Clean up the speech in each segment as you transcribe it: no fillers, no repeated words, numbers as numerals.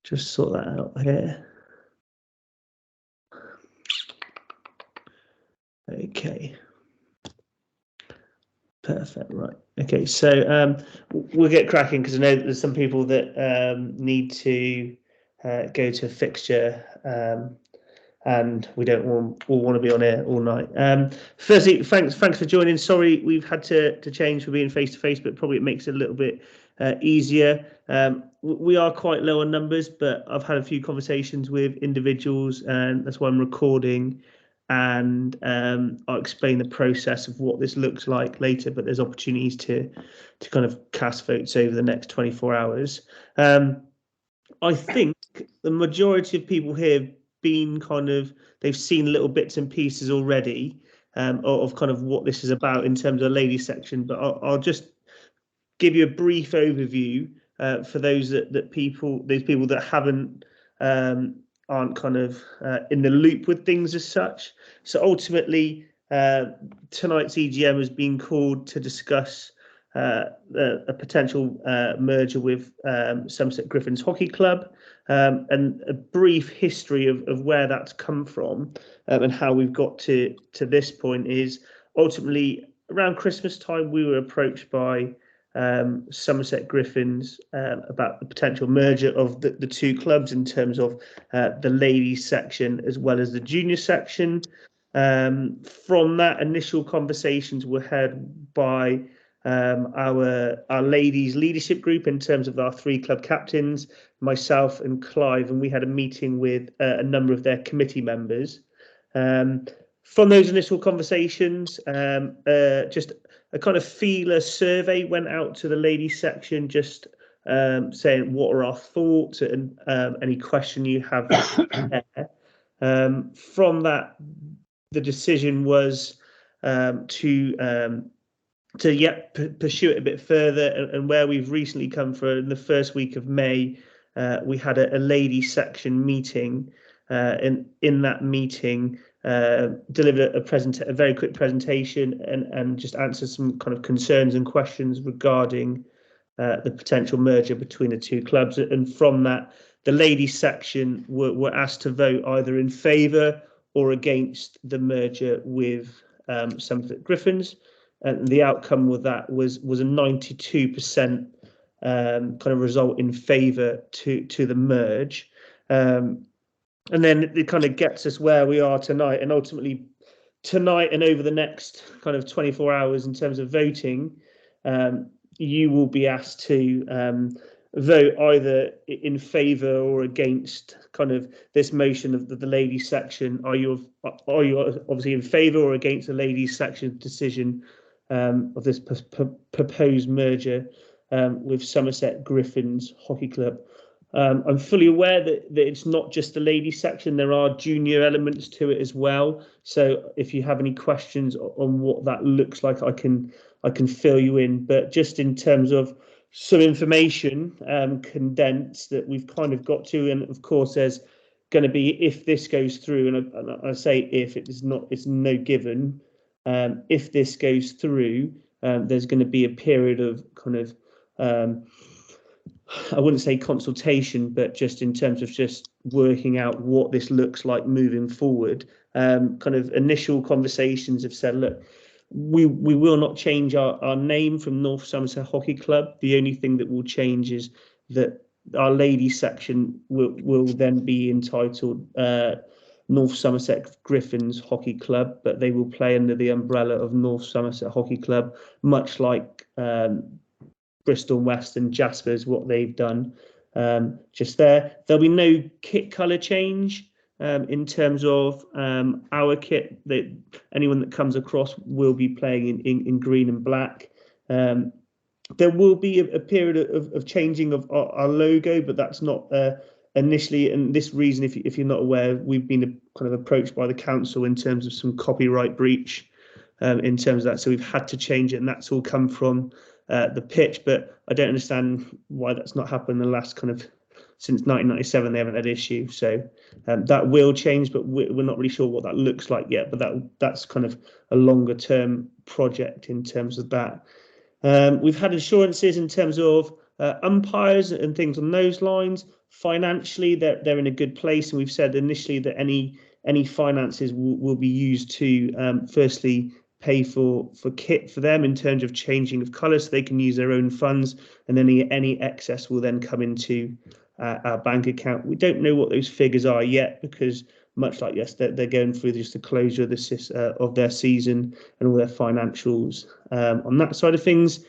just sort that out here. Okay. Perfect. Right. Okay. So we'll get cracking because I know there's some people that need to go to a fixture, and we don't all want to be on air all night. Firstly, thanks for joining. Sorry, we've had to change for being face to face, but probably it makes it a little bit easier. We are quite low on numbers, but I've had a few conversations with individuals, and that's why I'm recording. And I'll explain the process of what this looks like later, but there's opportunities to kind of cast votes over the next 24 hours. I think the majority of people here have been they've seen little bits and pieces already of kind of what this is about in terms of the ladies section, but I'll just give you a brief overview for those people that haven't aren't kind of in the loop with things as such. So ultimately, tonight's EGM has been called to discuss a potential merger with Somerset Griffins Hockey Club, and a brief history of where that's come from and how we've got to this point is ultimately around Christmas time we were approached by Somerset Griffins about the potential merger of the two clubs in terms of the ladies section as well as the junior section. From that, initial conversations were had by our ladies leadership group in terms of our 3 club captains, myself and Clive, and we had a meeting with a number of their committee members. From those initial conversations, just a kind of feeler survey went out to the ladies section, just saying what are our thoughts and any question you have there. From that, the decision was to pursue it a bit further, and where we've recently come from in the first week of May, we had a ladies section meeting. In that meeting, delivered a very quick presentation and just answered some kind of concerns and questions regarding the potential merger between the two clubs. And from that, the ladies section were asked to vote either in favour or against the merger with Somerset Griffins. And the outcome with that was a 92% kind of result in favour to the merge. And then it kind of gets us where we are tonight. And ultimately, tonight and over the next kind of 24 hours in terms of voting, you will be asked to vote either in favour or against kind of this motion of the ladies section. Are you obviously in favour or against the ladies section decision of this proposed merger with Somerset Griffins Hockey Club? I'm fully aware that it's not just the ladies section. There are junior elements to it as well. So if you have any questions on what that looks like, I can fill you in. But just in terms of some information condensed that we've kind of got to, and of course there's going to be, if this goes through, and I say if, it's no given. If this goes through, there's going to be a period of kind of I wouldn't say consultation, but just in terms of just working out what this looks like moving forward. Kind of initial conversations have said, look, we will not change our name from North Somerset Hockey Club. The only thing that will change is that our ladies section will then be entitled North Somerset Griffins Hockey Club, but they will play under the umbrella of North Somerset Hockey Club, much like Bristol West and Jaspers, what they've done just there. There'll be no kit colour change in terms of our kit. Anyone that comes across will be playing in green and black. There will be a period of changing of our logo, but that's not initially. And this reason, if you're not aware, we've been kind of approached by the council in terms of some copyright breach in terms of that. So we've had to change it, and that's all come from the pitch. But I don't understand why that's not happened in the last kind of since 1997. They haven't had issue. So that will change, but we're not really sure what that looks like yet. But that's kind of a longer term project in terms of that. We've had assurances in terms of umpires and things on those lines. Financially, they're in a good place, and we've said initially that any finances will be used to firstly pay for kit for them in terms of changing of colour, so they can use their own funds, and then any excess will then come into our bank account. We don't know what those figures are yet, because much like yes, they're going through just the closure of their season and all their financials on that side of things.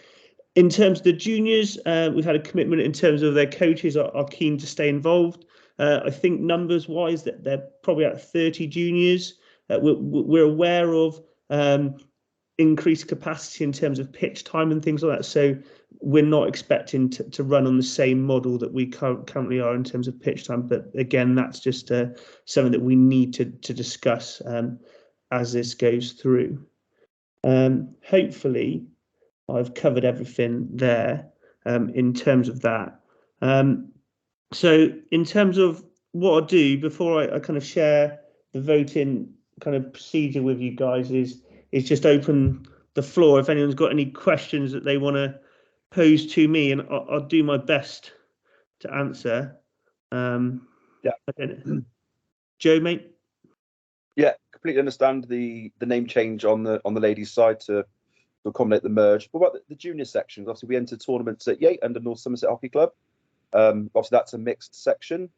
In terms of the juniors, we've had a commitment in terms of their coaches are keen to stay involved. I think numbers-wise, that they're probably at 30 juniors. We're aware of increased capacity in terms of pitch time and things like that. So we're not expecting to run on the same model that we currently are in terms of pitch time. But again, that's just something that we need to discuss as this goes through. Hopefully, I've covered everything there in terms of that. So in terms of what I'll do before I kind of share the voting kind of procedure with you guys is just open the floor if anyone's got any questions that they want to pose to me, and I'll do my best to answer. Yeah. Joe, mate. Yeah, completely understand the name change on the ladies' side to accommodate the merge. What about the junior sections? Obviously, we entered tournaments at Yate under North Somerset Hockey Club. Obviously, that's a mixed section.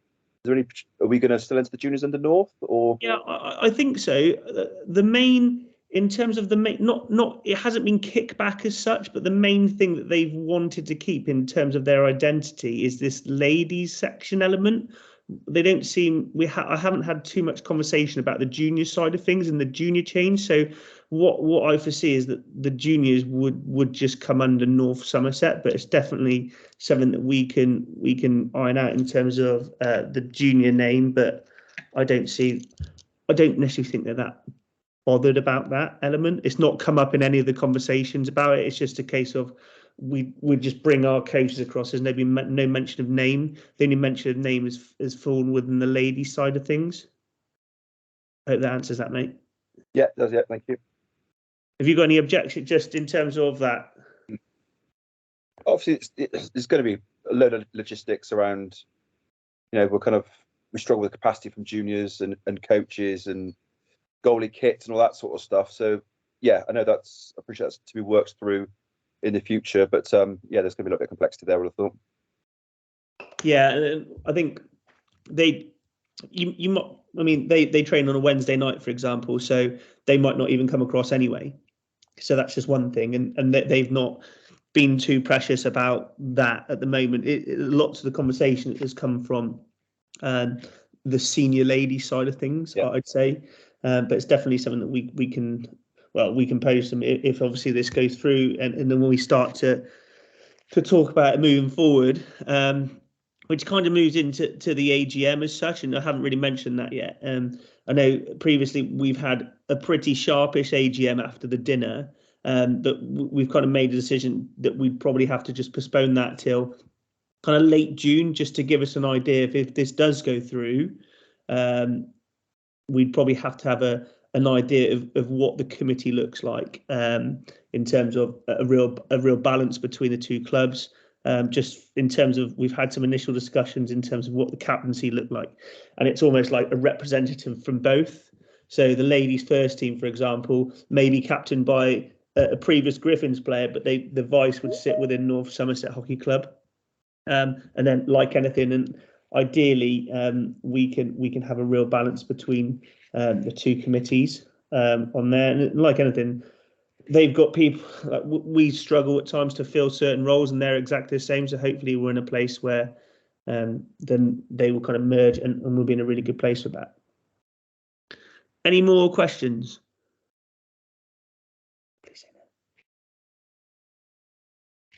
Are we going to still enter the juniors under North, or? Yeah, I think so. The main, in terms of the main, not it hasn't been kicked back as such, but the main thing that they've wanted to keep in terms of their identity is this ladies section element. They don't seem I haven't had too much conversation about the junior side of things and the junior change. So what I foresee is that the juniors would just come under North Somerset, but it's definitely something that we can iron out in terms of the junior name. But I don't necessarily think they're that bothered about that element. It's not come up in any of the conversations about it. It's just a case of we just bring our coaches across. There's no mention of name. The only mention of name is fallen within the ladies side of things. I hope that answers that, mate. Yeah, it does. Yeah, thank you. Have you got any objection just in terms of that? Obviously, there's going to be a load of logistics around. We struggle with capacity from juniors and coaches and goalie kits and all that sort of stuff. So yeah, I appreciate that's to be worked through in the future, but yeah, there's going to be a little bit of complexity there, I would have thought. Yeah, I think they train on a Wednesday night, for example, so they might not even come across anyway. So that's just one thing, and they've not been too precious about that at the moment. Lots of the conversation has come from the senior lady side of things, yeah. I'd say, but it's definitely something that we can pose them if obviously this goes through, and then when we start to talk about it moving forward, which kind of moves into the AGM as such, and I haven't really mentioned that yet. I know previously we've had a pretty sharpish AGM after the dinner, but we've kind of made a decision that we'd probably have to just postpone that till kind of late June, just to give us an idea if this does go through. We'd probably have to have an idea of what the committee looks like in terms of a real balance between the two clubs. Just in terms of, we've had some initial discussions in terms of what the captaincy looked like, and it's almost like a representative from both. So the ladies' first team, for example, may be captained by a previous Griffins player, but the vice would sit within North Somerset Hockey Club. And then, like anything, and ideally, we can have a real balance between the two committees on there. And like anything, they've got people, like we struggle at times to fill certain roles, and they're exactly the same. So hopefully we're in a place where then they will kind of merge, and we'll be in a really good place with that. Any more questions?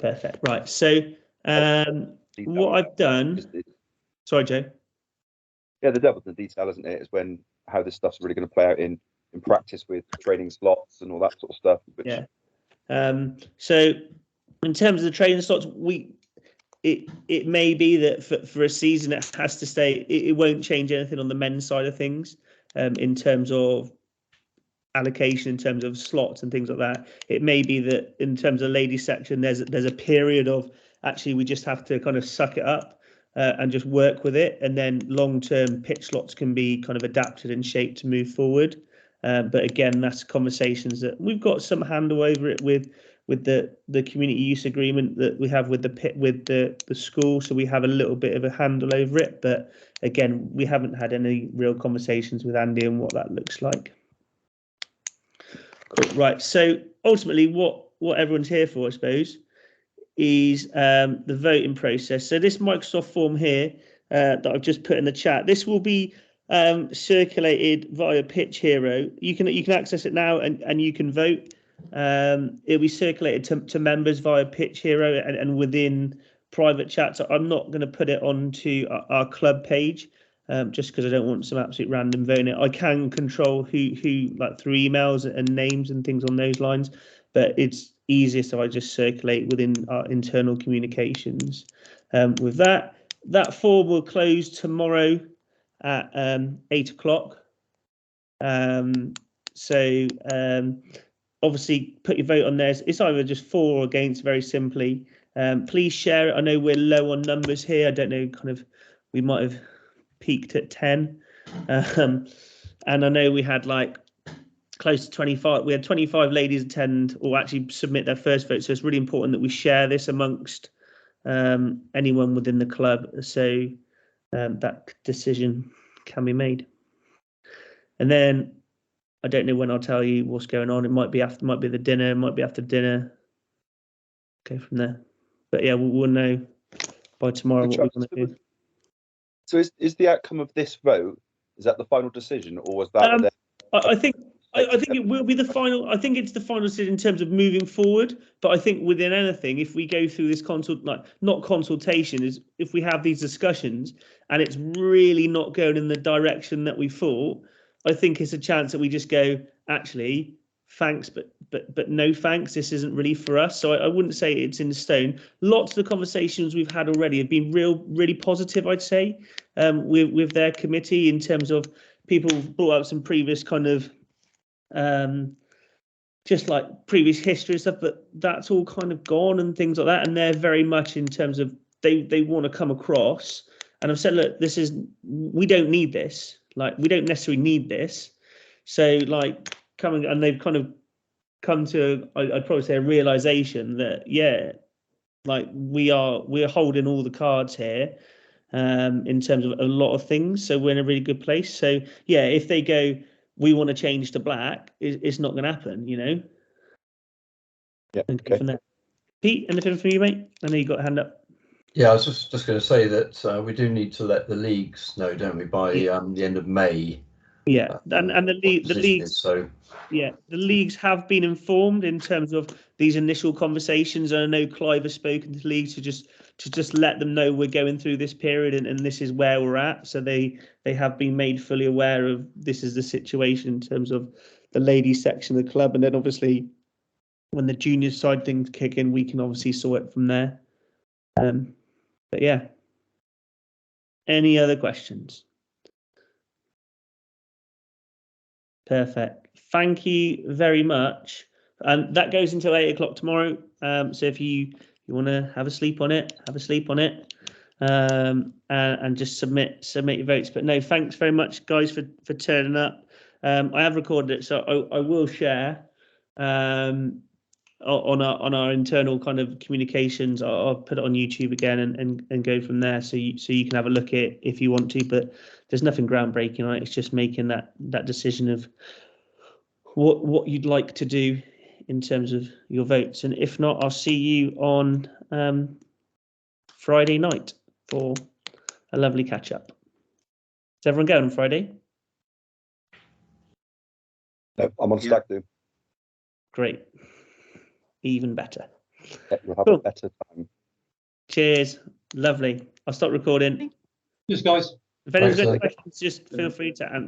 Perfect. Right. So what I've done. Sorry, Joe. Yeah, the devil's in the detail, isn't it? Is when how this stuff's really going to play out in practice with training slots and all that sort of stuff. Yeah. So in terms of the training slots, it may be that for a season it has to stay. It won't change anything on the men's side of things in terms of allocation, in terms of slots and things like that. It may be that in terms of ladies section, there's a period of actually we just have to kind of suck it up and just work with it, and then long-term pitch slots can be kind of adapted and shaped to move forward. But again, that's conversations that we've got some handle over it with the community use agreement that we have with the school, so we have a little bit of a handle over it. But again, we haven't had any real conversations with Andy on what that looks like. Cool. Right. So ultimately, what everyone's here for, I suppose, is the voting process. So this Microsoft form here that I've just put in the chat, this will be circulated via Pitch Hero. You can access it now and you can vote. It'll be circulated to members via Pitch Hero and within private chats. I'm not going to put it onto our club page just because I don't want some absolute random voting. I can control who like through emails and names and things on those lines, but it's easiest if I just circulate within our internal communications. With that form will close tomorrow at 8 o'clock. Obviously put your vote on there. It's either just for or against, very simply. Please share it. I know we're low on numbers here. I don't know, kind of, we might have peaked at 10. And I know we had like close to 25. We had 25 ladies attend or actually submit their first vote. So it's really important that we share this amongst anyone within the club, so that decision can be made. And then I don't know when I'll tell you what's going on. It might be the dinner, it might be after dinner. Go from there. But yeah, we'll know by tomorrow what we want to do. So is the outcome of this vote, is that the final decision, or was that I think it will be the final. I think it's the final decision in terms of moving forward. But I think within anything, if we go through this not consultation, is if we have these discussions and it's really not going in the direction that we thought, I think it's a chance that we just go, actually, thanks, but no thanks. This isn't really for us. So I wouldn't say it's in stone. Lots of the conversations we've had already have been really positive, I'd say, with their committee, in terms of people brought up some previous kind of just like previous history and stuff, but that's all kind of gone and things like that. And they're very much in terms of they want to come across. And I've said, look, we don't need this. Like, we don't necessarily need this. So like coming, and they've kind of come to, I'd probably say, a realization that, yeah, like we're holding all the cards here in terms of a lot of things. So we're in a really good place. So yeah, if they go, we want to change to black, it's not going to happen, you know? Yeah. Okay. From there. Pete, anything from you, mate? I know you got a hand up. Yeah, I was just going to say that we do need to let the leagues know, don't we, by the end of May? Yeah, and the leagues. So yeah, the leagues have been informed in terms of these initial conversations. And I know Clive has spoken to the leagues to just let them know we're going through this period and this is where we're at. So they have been made fully aware of this is the situation in terms of the ladies section of the club. And then obviously when the junior side things kick in, we can obviously sort it from there. But yeah, any other questions? Perfect. Thank you very much. And that goes until 8 o'clock tomorrow. So if you want to have a sleep on it, have a sleep on it, and just submit your votes. But no, thanks very much, guys, for turning up. I have recorded it, so I will share on our internal kind of communications. I'll put it on YouTube again and go from there. So you can have a look at it if you want to. But there's nothing groundbreaking on it. It's just making that decision of what you'd like to do in terms of your votes. And if not, I'll see you on Friday night for a lovely catch up. Is everyone going on Friday? No, I'm on stag do. Great. Even better. Yeah, you'll have a better time. Cheers. Lovely. I'll stop recording. Cheers, guys. If anyone's got questions, just feel free to answer.